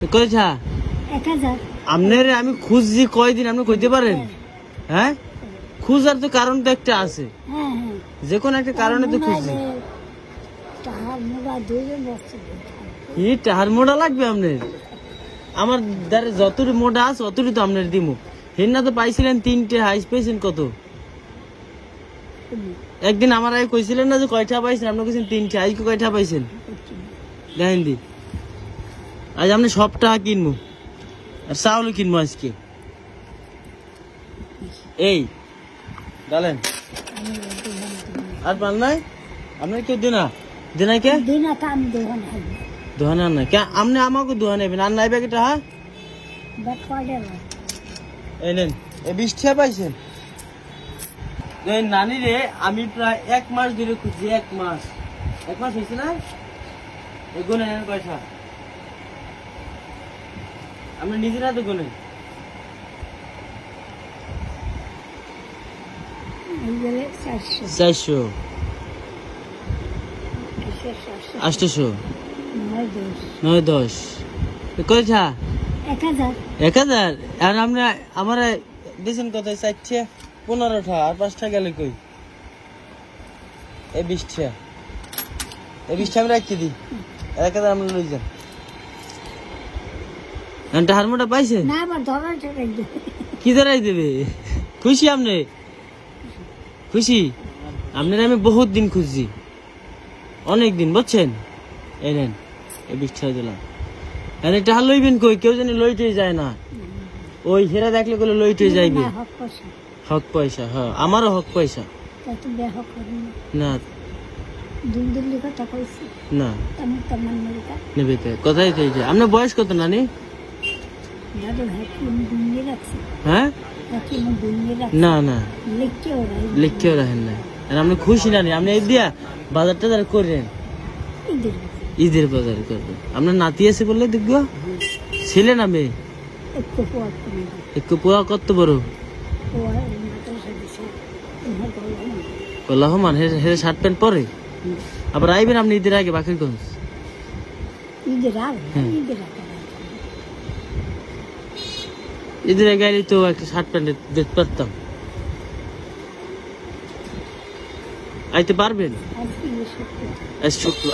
কইছা 1000 আপনারে আমি খুঁজছি কয়দিন আপনি কইতে পারেন? হ্যাঁ খুঁজার তো কারণ তো একটা আছে, হ্যাঁ হ্যাঁ যে কোনো একটা কারণে তো খুঁজছি। টাহার মোড়া দুইয়ে বছর ই টাহার মোড়া লাগবে আপনার? আমার দ্বারে যতটুকু মোটা আছে অতটুকু তো আপনার দিমু। হেন্না তো পাইছিলেন 3টে, হাইস পেয়েছেন কত? একদিন আমার আগে কইছিলেন না যে কয়টা পাইছেন, আপনি কইছেন 3টে, আজকে কয়টা পাইছেন দেখেন দি। আজ আপনি সব টাকা কিনবো আর চাউলও কিনবো আজকে। এই ডালেন আর পান নাই আপনার কেউ দিনা দিনা কে দিনা কাম দোকান হয় দোহান আর নাই কে আপনি আমাকে দোহান নেবেন আর নাই ব্যাগটা? হ্যাঁ বাট করে এই নেন, এই 20 টাকা পাইছেন। এই নানি রে আমি প্রায় 1 মাস ধরে খুঁজছি, 1 মাস হয়েছে না? এই গুনে নেন পয়সা আপনি নিজের হাতে গুনেন। এইগুলো 400 800 9 10 কয়টা? 1000 আর আপনি আমার দিয়েছেন কত? 4 15টা আর 5টা গেলে কই? এই 20টা, এই 20টা আমি রাখতে দিই, 1000 আপনি লই যান। ঘন্টা হারমোটা পাইছেন না আবার ধরা কি ধরাই দেবে? খুশি আপনি? খুশি আপনার? আমি বহুত দিন খুঁজছি, অনেক দিন, বুঝছেন? এই নেন, এই 20 টাকা দিলাম। এটা লইবেন কই? কেউ জানি লইতে যায় না, ওই হেরা দেখলে গুলো লইতে যাইবে। হক পয়সা, হ্যাঁ আমারও হক পয়সা না না নেবে কে? কোথায় থেকে? আপনার বয়স কত নানি? হ্যাঁ না না লিখতেও রাখেন না। আর আপনি খুশি নানি? আপনি এই দিয়া বাজার টাজার করেন, ঈদের বাজার করবেন। আপনার নাতি আছে বললে দেখবো, ছেলে না মেয়ে? একটু পোয়া কত বড়? রহমান হেরে শার্ট প্যান্ট পরে আবার আইবেন আপনি ঈদের আগে বাকিরগঞ্জ? ঈদের আগে আইলে তো একটা শার্ট প্যান্ট দেখতে পারতাম। আইতে পারবেন?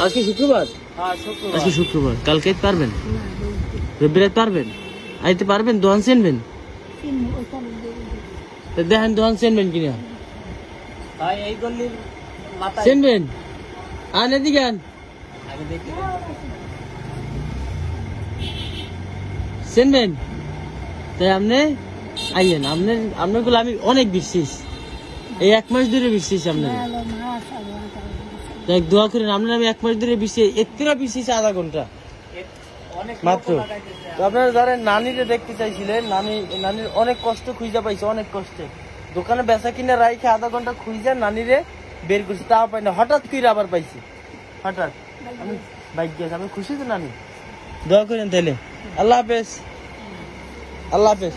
আজকে শুক্রবার, আজকে শুক্রবার, কালকে পারবেন? রবিবার পারবেন? আইতে পারবেন? দোকান চেনবেন? দেখেন দোকান চেনবেন কিনা, চেনবেন? আন এদিকে আন, চেনবেন? তাই আপনি আইয়েন। আপনার গুলো আমি অনেক বিশ্বাস, এই 1 মাস ধরে বিশ্বাস আপনার। দেখ দোয়া করেন আপনার, আমি 1 মাস ধরে বিশ্বাস, এতটা বিশ্বাস আধা ঘন্টা মাত্র। তো আপনারা যারা নানিরে দেখতে চাইছিলেন, নানির অনেক কষ্ট খুঁজে পাইছে, অনেক কষ্টে দোকানে বেচা কিনে রাইখে আধা ঘন্টা খুঁজে নানিরে বের করছি, তাও পাই না। হঠাৎ করে আবার পাইছি, হঠাৎ। আমি বাইক গেছি, আমি খুশি তো নানি। দোয়া করেন তাইলে। আল্লাহ হাফেজ, আল্লাহ হাফেজ।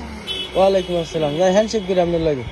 ওয়ালাইকুম আসসালাম। হ্যান্ডশেক করে আপনার লাগে।